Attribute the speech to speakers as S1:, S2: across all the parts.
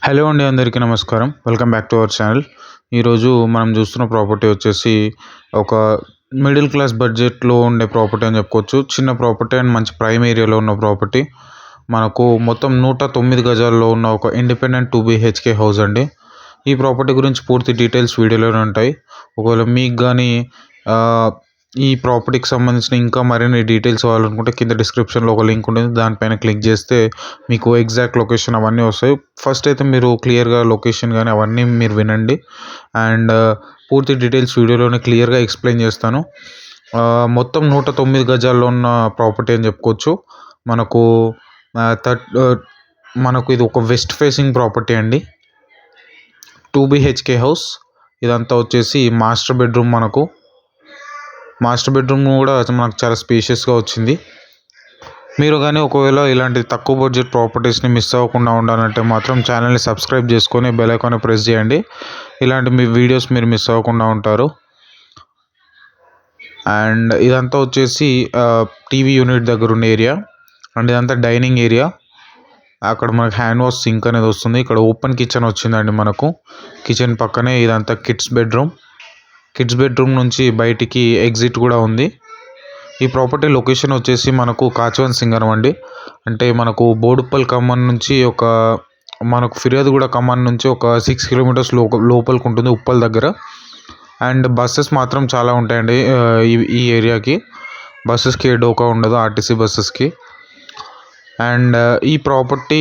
S1: Hello అండి, అందరికీ నమస్కారం. Welcome back to our channel. ఈరోజు మనం చూస్తున్న ప్రాపర్టీ వచ్చేసి ఒక మిడిల్ క్లాస్ బడ్జెట్లో ఉండే ప్రాపర్టీ అని చెప్పుకోవచ్చు. చిన్న ప్రాపర్టీ అండ్ మంచి ప్రైమ్ ఏరియాలో ఉన్న ప్రాపర్టీ. మనకు మొత్తం 109 గజాల్లో ఉన్న ఒక ఇండిపెండెంట్ 2 BHK హౌస్ అండి. ఈ ప్రాపర్టీ గురించి పూర్తి డీటెయిల్స్ వీడియోలోనే ఉంటాయి. ఒకవేళ మీకు కానీ ఈ ప్రాపర్టీకి సంబంధించిన ఇంకా మరిన్ని డీటెయిల్స్ కావాలనుకుంటే కింద డిస్క్రిప్షన్లో ఒక లింక్ ఉంటుంది. దానిపైన క్లిక్ చేస్తే మీకు ఎగ్జాక్ట్ లొకేషన్ అవన్నీ వస్తాయి. ఫస్ట్ అయితే మీరు క్లియర్గా లొకేషన్ కానీ అవన్నీ మీరు వినండి. అండ్ పూర్తి డీటెయిల్స్ వీడియోలోనే క్లియర్గా ఎక్స్ప్లెయిన్ చేస్తాను. మొత్తం 109 గజాల్లో ఉన్న ప్రాపర్టీ అని చెప్పుకోవచ్చు. మనకు మనకు ఇది ఒక వెస్ట్ ఫేసింగ్ ప్రాపర్టీ అండి. 2 BHK హౌస్. ఇదంతా వచ్చేసి మాస్టర్ బెడ్రూమ్. మాస్టర్ బెడ్రూమ్ కూడా మనకు చాలా స్పేషియస్గా వచ్చింది. మీరు కానీ ఒకవేళ ఇలాంటి తక్కువ బడ్జెట్ ప్రాపర్టీస్ని మిస్ అవ్వకుండా ఉండాలంటే మాత్రం ఛానల్ని సబ్స్క్రైబ్ చేసుకొని బెల్ ఐకాన్ ప్రెస్ చేయండి. ఇలాంటి మీ వీడియోస్ మీరు మిస్ అవ్వకుండా ఉంటారు. అండ్ ఇదంతా వచ్చేసి టీవీ యూనిట్ దగ్గర ఉన్న ఏరియా. అండ్ ఇదంతా డైనింగ్ ఏరియా. అక్కడ మనకు హ్యాండ్ వాష్ సింక్ అనేది వస్తుంది. ఇక్కడ ఓపెన్ కిచెన్ వచ్చిందండి. మనకు కిచెన్ పక్కనే ఇదంతా కిడ్స్ బెడ్రూమ్ నుంచి బయటికి ఎగ్జిట్ కూడా ఉంది. ఈ ప్రాపర్టీ లొకేషన్ వచ్చేసి మనకు కాచవన్ సింగరం అండి. అంటే మనకు బోడుప్పల్ ఖమ్మం నుంచి మనకు ఫిర్యాదుగూడ ఖమ్మం నుంచి ఒక 6 కిలోమీటర్స్ లోపలికి ఉంటుంది, ఉప్పల్ దగ్గర. అండ్ బస్సెస్ మాత్రం చాలా ఉంటాయండి ఈ ఏరియాకి. బస్సెస్కి డోకా ఉండదు, ఆర్టీసీ బస్సెస్కి. అండ్ ఈ ప్రాపర్టీ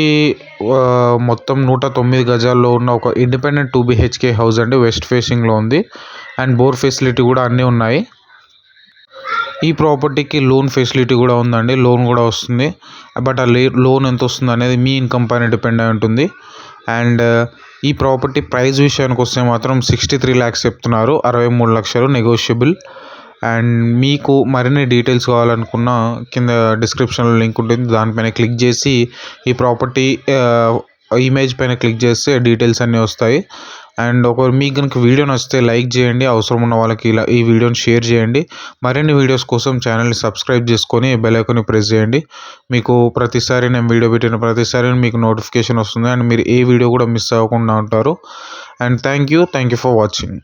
S1: మొత్తం 109 గజాల్లో ఉన్న ఒక ఇండిపెండెంట్ 2 BHK హౌస్ అండి. వెస్ట్ ఫేసింగ్లో ఉంది. అండ్ బోర్ ఫెసిలిటీ కూడా అన్నీ ఉన్నాయి. ఈ ప్రాపర్టీకి లోన్ ఫెసిలిటీ కూడా ఉందండి. లోన్ కూడా వస్తుంది. బట్ ఆ లోన్ ఎంత వస్తుంది అనేది మీ ఇన్కమ్ పైన డిపెండ్ అయి ఉంటుంది. అండ్ ఈ ప్రాపర్టీ ప్రైస్ విషయానికి వస్తే మాత్రం 63 lakhs చెప్తున్నారు. 63 లక్షలు నెగోషియబుల్. అండ్ మీకు మరిన్ని డీటెయిల్స్ కావాలనుకున్న కింద డిస్క్రిప్షన్లో లింక్ ఉంటుంది. దానిపైన క్లిక్ చేసి ఈ ప్రాపర్టీ ఇమేజ్ పైన క్లిక్ చేస్తే డీటెయిల్స్ అన్నీ వస్తాయి. అండ్ ఒకవేళ మీకు కనుక వీడియో నచ్చితే లైక్ చేయండి. అవసరం ఉన్న వాళ్ళకి ఈ వీడియోని షేర్ చేయండి. మరిన్ని వీడియోస్ కోసం ఛానల్ని సబ్స్క్రైబ్ చేసుకొని బెల్ ఐకాన్ని ప్రెస్ చేయండి. మీకు ప్రతిసారి నేను వీడియో పెట్టిన ప్రతిసారి మీకు నోటిఫికేషన్ వస్తుంది. అండ్ మీరు ఏ వీడియో కూడా మిస్ అవ్వకుండా ఉంటారు. And thank you for watching.